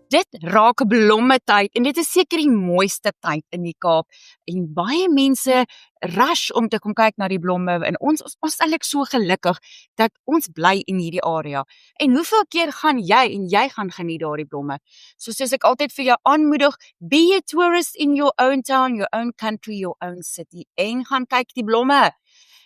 Dit raak blommetyd en dit is seker die mooiste tyd in die Kaap en baie mense rush om te kom kyk na die blomme en ons is eintlik so gelukkig dat ons bly in hierdie area. En hoeveel keer gaan jy en jy gaan geniet daardie blomme? Soos ek altyd vir jou aanmoedig, be a tourist in your own town, your own country, your own city en gaan kyk die blomme.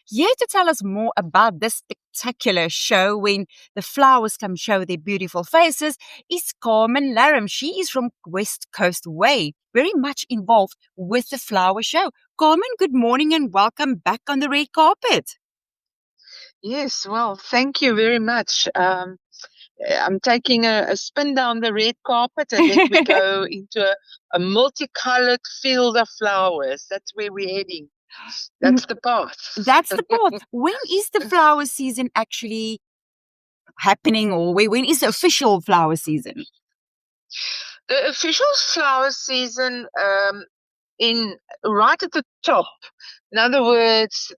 Here to tell us more about this spectacular show when the flowers come show their beautiful faces is Carmen Laram. She is from West Coast Way, very much involved with the flower show. Carmen, good morning and welcome back on the red carpet. Yes, well, thank you very much. I'm taking a spin down the red carpet and then we go into a multicolored field of flowers. That's where we're heading. That's the path. That's the path. When is the flower season actually happening, or when is the official flower season? The official flower season in right at the top. In other words,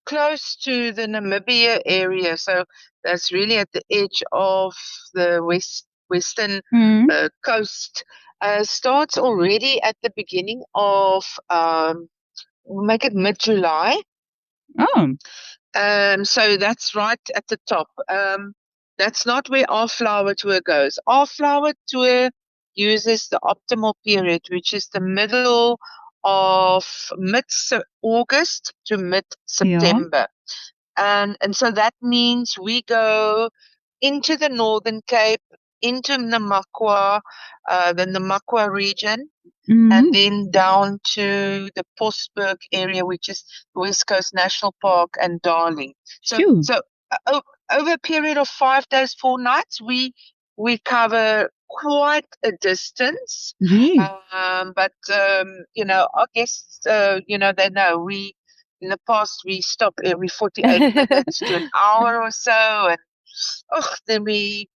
close to the Namibia area. So that's really at the edge of the western coast. Starts already at the beginning of we'll make it mid-July. So that's right at the top. That's not where our flower tour goes. Our flower tour uses the optimal period, which is the middle of mid-August to mid-September. Yeah. And so that means we go into the Northern Cape, into Namakwa, the Namakwa region, and then down to the Postberg area, which is West Coast National Park and Darling. So over a period of 5 days, 4 nights, we cover quite a distance. But our guests, they know in the past we stop every 48 minutes to an hour or so, and then we,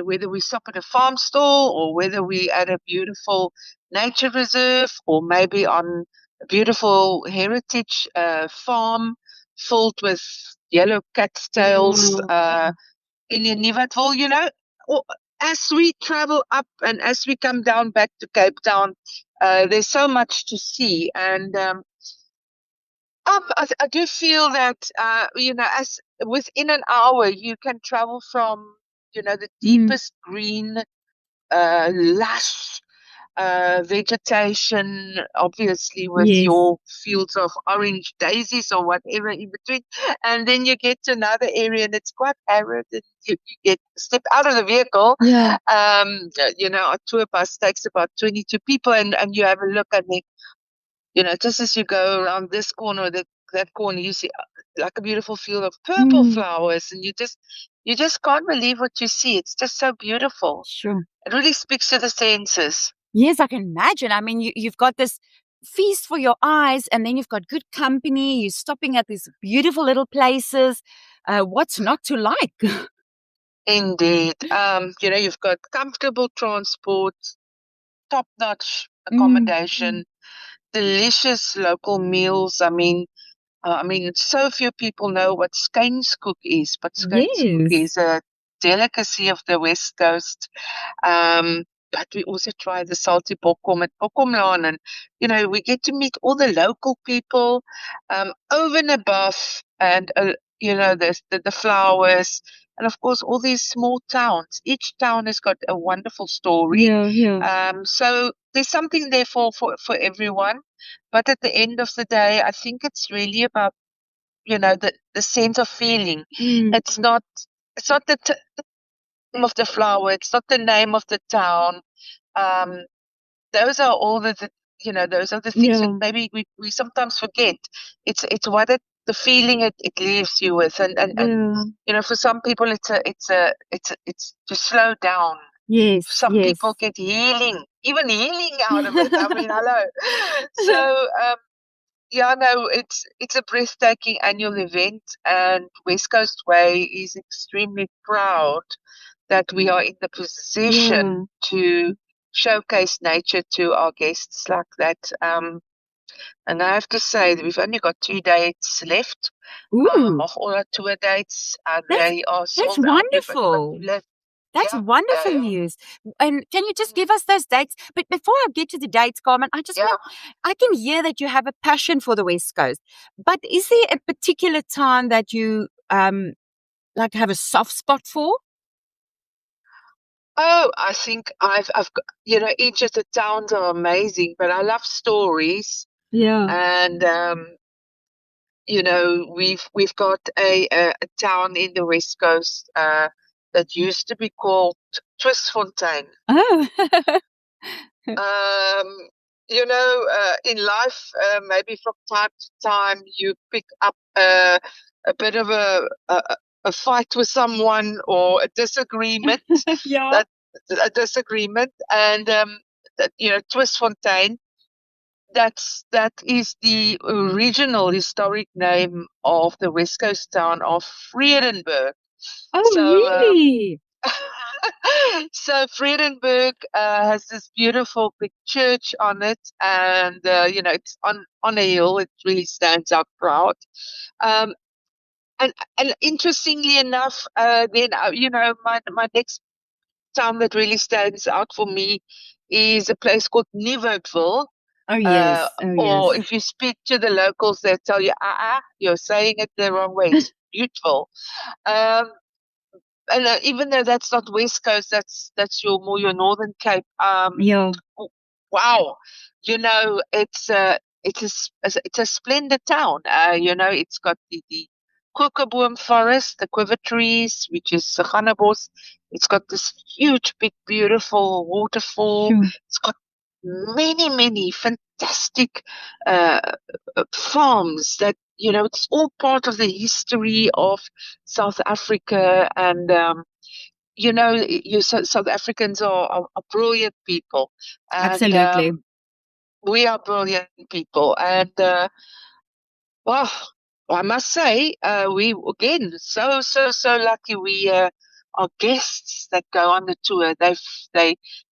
whether we stop at a farm stall or whether we at a beautiful nature reserve or maybe on a beautiful heritage farm filled with yellow cattails in Nieuwatville, as we travel up and as we come down back to Cape Town, there's so much to see. And I do feel that, as within an hour, you can travel from, the deepest green, lush vegetation, obviously with your fields of orange daisies or whatever in between, and then you get to another area and it's quite arid, and you step out of the vehicle. A tour bus takes about 22 people, and you have a look, and then, just as you go around this corner or that corner, you see like a beautiful field of purple flowers, and you just can't believe what you see. It's just so beautiful. Sure. It really speaks to the senses. Yes, I can imagine. I mean, you've got this feast for your eyes, and then you've got good company. You're stopping at these beautiful little places. What's not to like? Indeed. You've got comfortable transport, top-notch accommodation, delicious local meals. I mean, so few people know what skynskoek is, but skynskoek is a delicacy of the West Coast. But we also try the salty bokkom at Bokkomlaan, and we get to meet all the local people over and above, and the flowers, and of course all these small towns. Each town has got a wonderful story. So there's something there for everyone. But at the end of the day, I think it's really about the sense of feeling. It's not the name of the flower. It's not the name of the town. Those are all those are the things that maybe we sometimes forget. It's what the feeling it leaves you with, and for some people it's to slow down. Yes. Some people get healing out of it. I mean, hello. So it's a breathtaking annual event, and West Coast Way is extremely proud that we are in the position to showcase nature to our guests like that. And I have to say that we've only got 2 dates left of all our tour dates. They are sold That's wonderful. That's Yeah. wonderful news. And can you just give us those dates? But before I get to the dates, Carmen, Yeah. I can hear that you have a passion for the West Coast. But is there a particular time that you like have a soft spot for? Oh, I think I've got, each of the towns are amazing, but I love stories. Yeah. And we've got a town in the West Coast that used to be called Twistfontein. Oh. In life, maybe from time to time you pick up a bit of a fight with someone or a disagreement. Yeah. That a disagreement, and Twistfontein. That is the original historic name of the West Coast town of Vredenburg. Oh, So, really? so Vredenburg has this beautiful big church on it, and it's on a hill. It really stands out proud. Um, and interestingly enough, then my next town that really stands out for me is a place called Nieuwoudtville. Oh, yes. Oh, Or yes. if you speak to the locals, they'll tell you, you're saying it the wrong way. It's beautiful. Um, and even though that's not West Coast, that's your Northern Cape. Yeah. Wow, it's a splendid town. It's got the Kokerboom forest, the quiver trees, which is Saganabos. It's got this huge, big, beautiful waterfall. Sure. It's got many, many fantastic uh, farms that it's all part of the history of South Africa. And South Africans are brilliant people, and Absolutely. we are brilliant people. And well, I must say, we again so lucky. We are guests that go on the tour. They're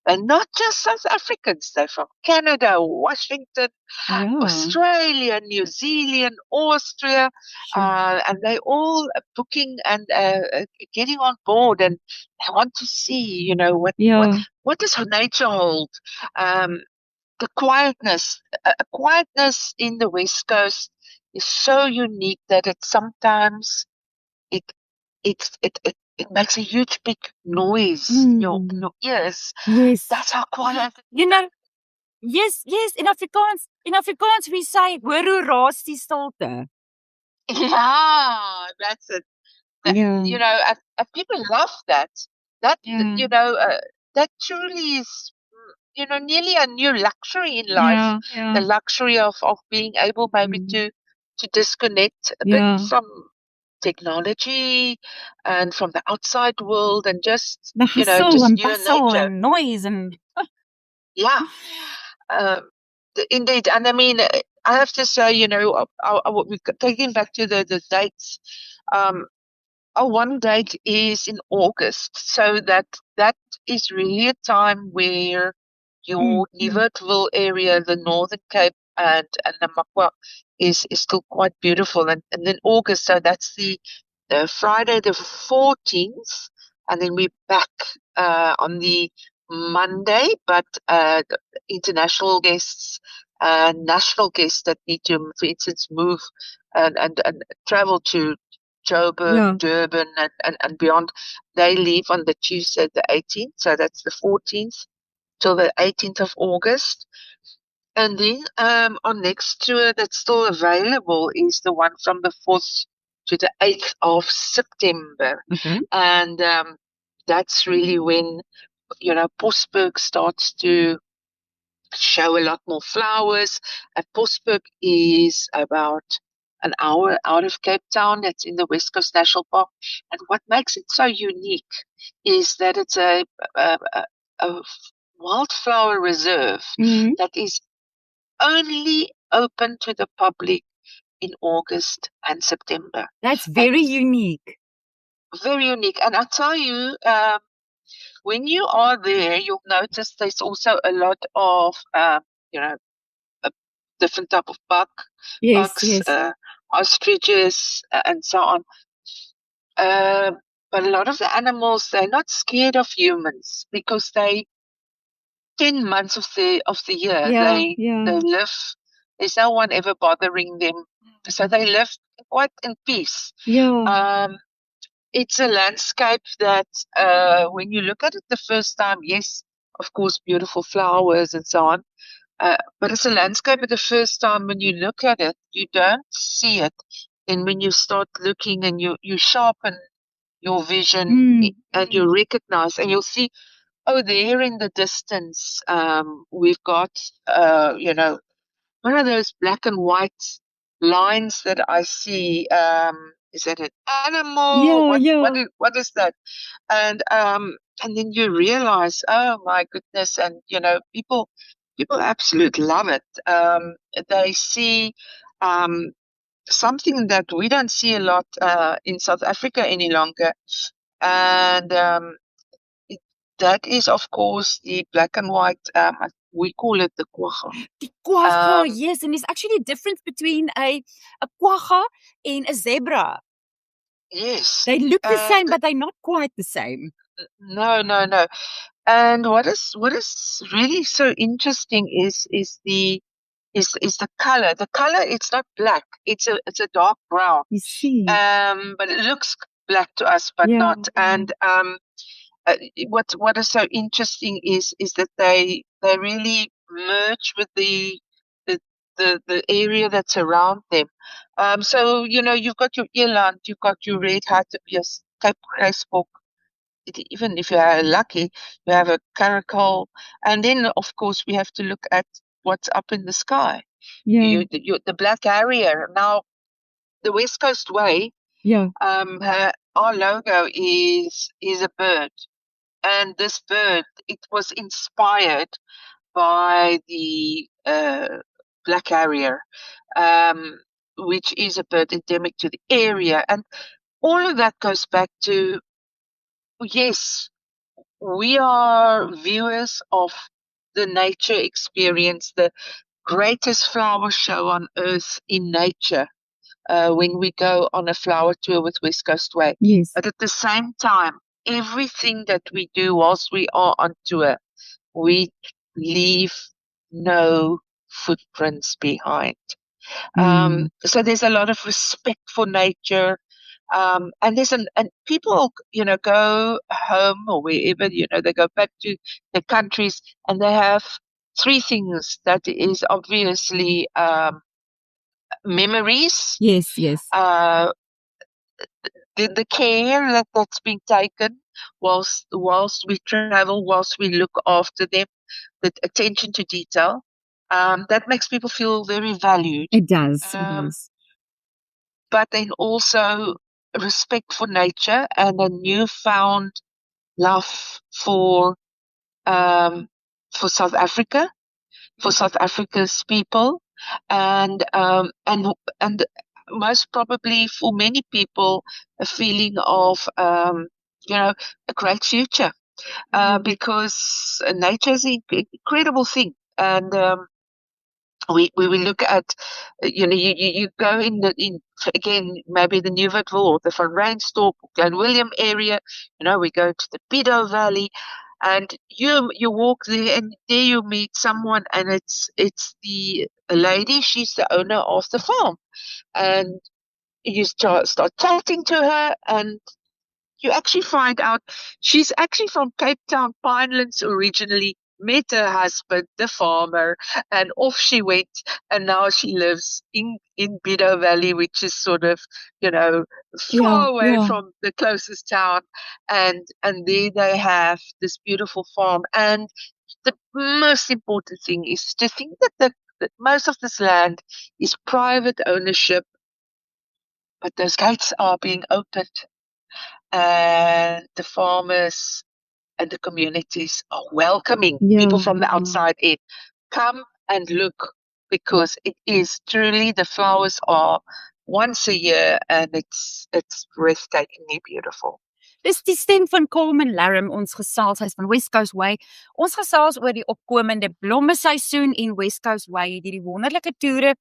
not just South Africans. They're from Canada, Washington, Yeah. Australia, New Zealand, Austria, Sure. and they all are booking and getting on board, and they want to see, Yeah. what does nature hold. The quietness in the West Coast is so unique that it sometimes it it makes a huge big noise in your ears. Yes. That's how quiet. Yes, yes. In Afrikaans we say hoor hoe raas die stilte. Yeah, that's it. Yeah. And people love that. That Yeah. that truly is, nearly a new luxury in life. Yeah. The Yeah. luxury of being able maybe to disconnect a bit Yeah. from technology and from the outside world, and just The hustle just and you and bustle nature. and noise and Yeah, um, indeed. And I mean, I have to say, taking back to the dates. Um, our one date is in August, so that is really a time where your Nieuwoudtville area, the Northern Cape, and Namakwa is still quite beautiful. And then August, so that's the Friday the 14th, and then we're back on the Monday. But the international guests, national guests that need to, for instance, move and travel to Joburg, yeah. Durban, and beyond, they leave on the Tuesday the 18th. So that's the 14th till the 18th of August. And then our next tour that's still available is the one from the 4th to the 8th of September. Okay. And that's really when, Postberg starts to show a lot more flowers. And Postberg is about an hour out of Cape Town. It's in the West Coast National Park. And what makes it so unique is that it's a wildflower reserve that is only open to the public in August and September. That's very unique. Very unique. And I tell you, when you are there, you'll notice there's also a lot of, a different type of Yes, bucks, yes. ostriches, and so on. But a lot of the animals, they're not scared of humans because they 10 months of the year Yeah, they live. There's no one ever bothering them, so they live quite in peace. yeah, Um, it's a landscape that when you look at it the first time, yes, of course, beautiful flowers and so on. But it's a landscape at the first time when you look at it, you don't see it. And when you start looking and you sharpen your vision and you recognize and you'll see, oh, there in the distance, we've got, one of those black and white lines that I see. Is that an animal? yeah, yeah. What is that? And then you realize, oh my goodness, and people absolutely love it. They see um, something that we don't see a lot in South Africa any longer, and it, that is, of course, the black and white. We call it the quagga. Die quagga, Um, yes, and there's actually a difference between a quagga and a zebra. yes, They look the same, and but they're not quite the same. no, no, no. And what is really so interesting is the color. The color, it's not black. It's a dark brown. You see? But it looks black to us, but Yeah. not. And what is so interesting is that they really merge with the the area that's around them. So you've got your eland, you've got your red hartebeest, Cape gracebok. Even if you are lucky, you have a caracal, and then of course we have to look at what's up in the sky. Yeah, The black harrier. Now the West Coast Way, yeah, our logo is a bird, and this bird, it was inspired by the black harrier, um, which is a bird endemic to the area, and all of that goes back to, yes, we are viewers of the nature experience, the greatest flower show on earth in nature, when we go on a flower tour with West Coast Way. yes. But at the same time, everything that we do whilst we are on tour, we leave no footprints behind. So there's a lot of respect for nature. And and people, go home or wherever, they go back to their countries and they have three things that is obviously memories, Yes, yes. uh, the care that's been taken whilst we travel, whilst we look after them, the attention to detail, that makes people feel very valued. It does. It Um, does. but then also respect for nature and a newfound love um, for South Africa, for South Africa's people, and and most probably for many people a feeling of a great future, because nature is an incredible thing. And we will look at, you go in again, maybe the Newvartville or the Van Reinstorp, Glen William area. We go to the Bido Valley, and you walk there, and there you meet someone, and it's the a lady. She's the owner of the farm, and you start chatting to her, and you actually find out she's actually from Cape Town, Pinelands originally, met her husband, the farmer, and off she went. And now she lives in Bido Valley, which is sort of, you know, Yeah, far away yeah. from the closest town. And there they have this beautiful farm. And the most important thing is to think that most of this land is private ownership, but those gates are being opened, and the farmers and the communities are welcoming people Yeah. from the outside in. Come and look, because it is truly, the flowers are once a year, and it's breathtakingly beautiful. Dis die stem van Coleman Laram, ons gesels, hy's van West Coast Way. Ons gesels oor die opkomende blommeseisoen en West Coast Way het hierdie wonderlike toere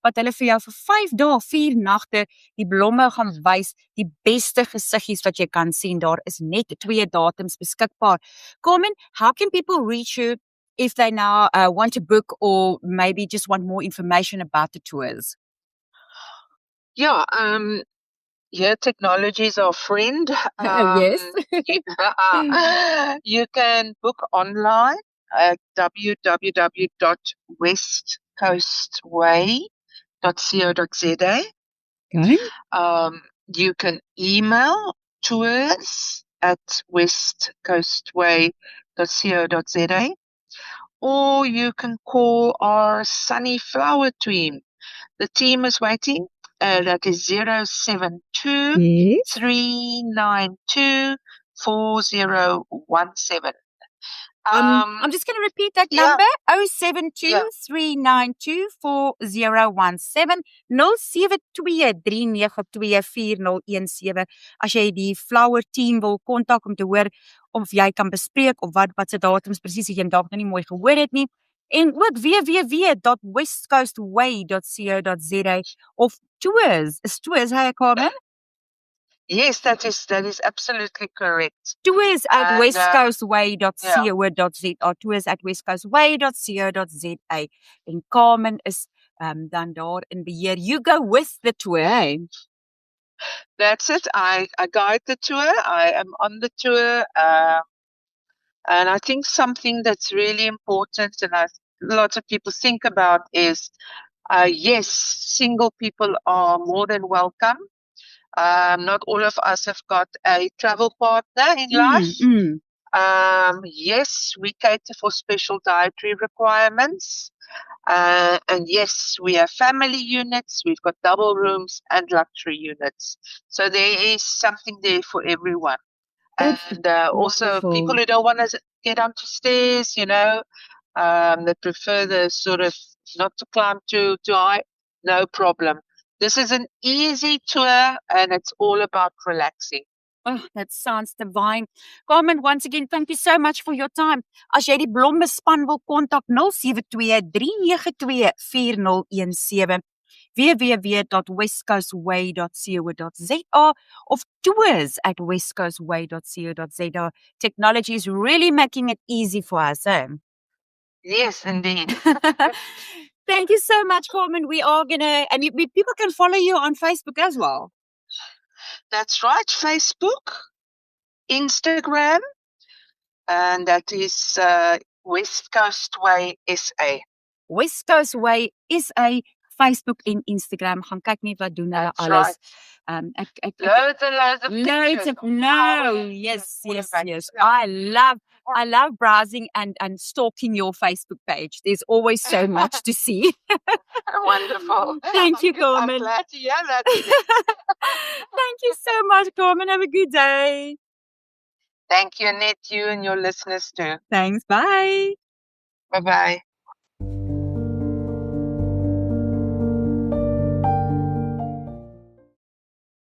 wat hulle vir jou vir 5 dae, 4 nagte die blomme gaan wys, die beste gesiggies wat jy kan sien. Daar is net 2 datums beskikbaar. Coleman, how can people reach you if they now want to book or maybe just want more information about the tours? Yeah, technology is our friend. Yes. You can book online at www.westcoastway.co.za. Okay. You can email tours@westcoastway.co.za, or you can call our Sunny Flower team. The team is waiting. That is 072 Yes. 392 4017. I'm just going to repeat that number. 072 392 4017 072 as jy die Flower team wil kontak om te hoor of jy kan bespreek of wat se datums presies jy dalk nog nie mooi gehoor het nie. En ook www.westcoastway.co.za of tours. Is tours, hey Carmen? Yes, that is absolutely correct. Tours at westcoastway.co.za, tours at westcoastway.co.za. En Carmen is dan daar in beheer. You go with the tour, hey? That's it. I guide the tour. I am on the tour. And I think something that's really important and lots of people think about is, yes, single people are more than welcome. Not all of us have got a travel partner in life. Yes, we cater for special dietary requirements. And yes, we have family units. We've got double rooms and luxury units. So there is something there for everyone. And also people who don't want to get onto stairs, they prefer the sort of not to climb too high, no problem. This is an easy tour and it's all about relaxing. Oh, that sounds divine. Carmen, once again, thank you so much for your time. As jy die blommespan wil kontak 072 392 4017 www.westcoastway.co.za of tours@westcoastway.co.za. Technology is really making it easy for us, eh? Yes, indeed. Thank you so much, Carmen. We are and people can follow you on Facebook as well. That's right, Facebook, Instagram, and that is West Coast Way SA. West Coast Way SA, Facebook en Instagram. Gaan kyk net wat doen hulle alles. Loads and loads of pictures. Yes. I love browsing and stalking your Facebook page. There's always so much to see. Wonderful. Thank you, Carmen. I'm glad to hear that. Thank you so much, Carmen. Have a good day. Thank you, Annette, you and your listeners too. Thanks. Bye. Bye-bye.